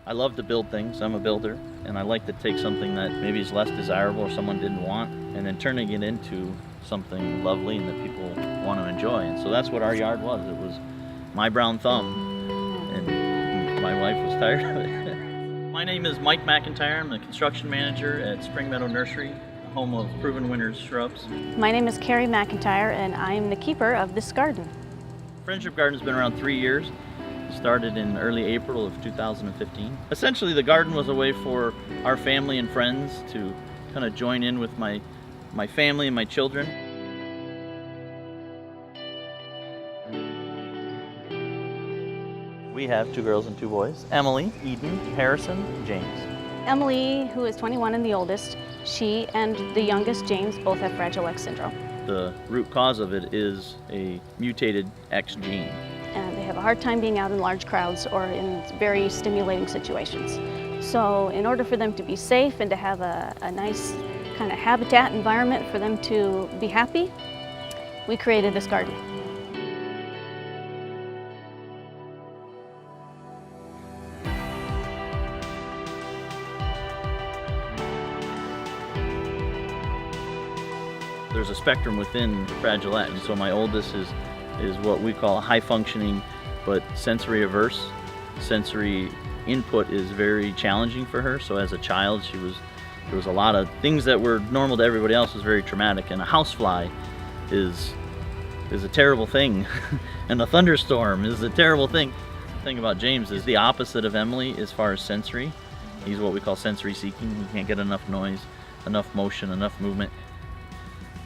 I love to build things. I'm a builder, and I like to take something that maybe is less desirable or someone didn't want, and then turning it into something lovely and that people want to enjoy. And so that's what our yard was. It was my brown thumb, and my wife was tired of it. My name is Mike McIntyre. I'm the construction manager at Spring Meadow Nursery, home of Proven Winners shrubs. My name is Carrie McIntyre, and I am the keeper of this garden. Friendship Garden's been around 3 years. Started in early April of 2015. Essentially, the garden was a way for our family and friends to kind of join in with my family and my children. We have 2 girls and 2 boys, Emily, Eden, Harrison, James. Emily, who is 21 and the oldest, she and the youngest, James, both have Fragile X syndrome. The root cause of it is a mutated X gene. And they have a hard time being out in large crowds or in very stimulating situations. So in order for them to be safe and to have a nice kind of habitat environment for them to be happy, we created this garden. There's a spectrum within Fragile X. So my oldest is what we call high functioning, but sensory averse. Sensory input is very challenging for her. So as a child, there was a lot of things that were normal to everybody else was very traumatic. And a housefly is a terrible thing. And a thunderstorm is a terrible thing. The thing about James is the opposite of Emily as far as sensory. He's what we call sensory seeking. He can't get enough noise, enough motion, enough movement.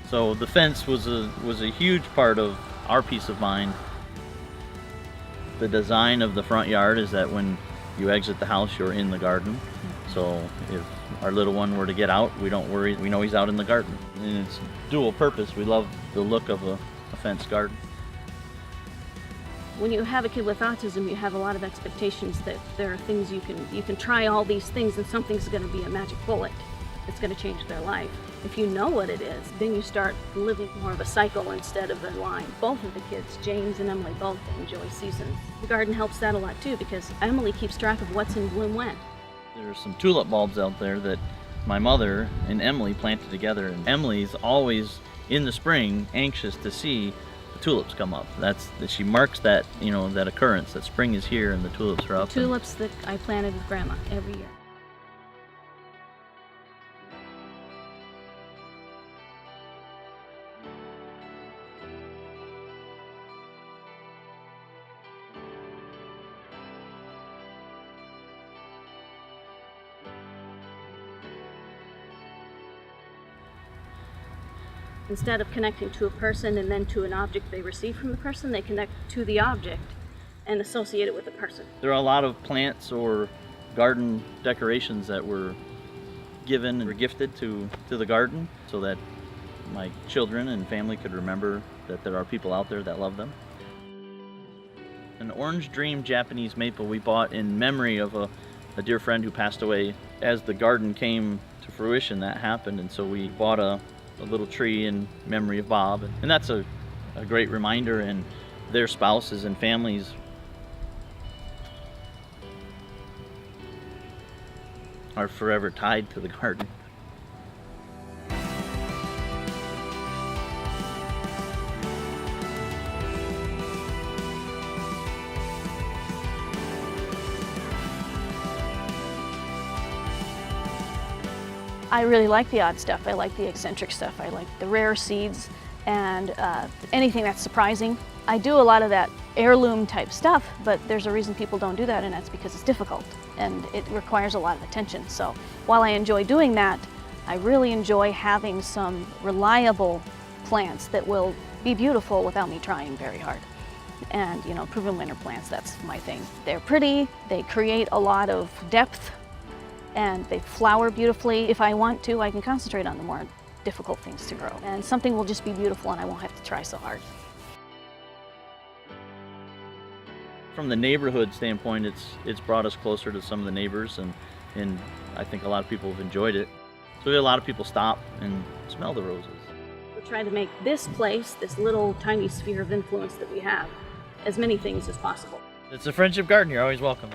So the fence was a huge part of our peace of mind. The design of the front yard is that when you exit the house, you're in the garden. So if our little one were to get out, we don't worry. We know he's out in the garden. And it's dual purpose. We love the look of a fenced garden. When you have a kid with autism, you have a lot of expectations that there are things you can try all these things and something's going to be a magic bullet. It's going to change their life. If you know what it is, then you start living more of a cycle instead of a line. Both of the kids, James and Emily, both enjoy seasons. The garden helps that a lot too, because Emily keeps track of what's in bloom when. There's some tulip bulbs out there that my mother and Emily planted together, and Emily's always in the spring anxious to see the tulips come up. She marks that, that occurrence, that spring is here and the tulips are up. The tulips that I planted with Grandma every year. Instead of connecting to a person and then to an object they receive from the person, they connect to the object and associate it with the person. There are a lot of plants or garden decorations that were given or gifted to the garden so that my children and family could remember that there are people out there that love them. An Orange Dream Japanese maple we bought in memory of a dear friend who passed away. As the garden came to fruition, that happened, and so we bought a little tree in memory of Bob, and that's a great reminder, and their spouses and families are forever tied to the garden. I really like the odd stuff. I like the eccentric stuff. I like the rare seeds and anything that's surprising. I do a lot of that heirloom type stuff, but there's a reason people don't do that, and that's because it's difficult and it requires a lot of attention. So while I enjoy doing that, I really enjoy having some reliable plants that will be beautiful without me trying very hard. And proven winner plants, that's my thing. They're pretty, they create a lot of depth, and they flower beautifully. If I want to, I can concentrate on the more difficult things to grow. And something will just be beautiful and I won't have to try so hard. From the neighborhood standpoint, it's brought us closer to some of the neighbors, and I think a lot of people have enjoyed it. So we had a lot of people stop and smell the roses. We're trying to make this place, this little tiny sphere of influence that we have, as many things as possible. It's a friendship garden, you're always welcome.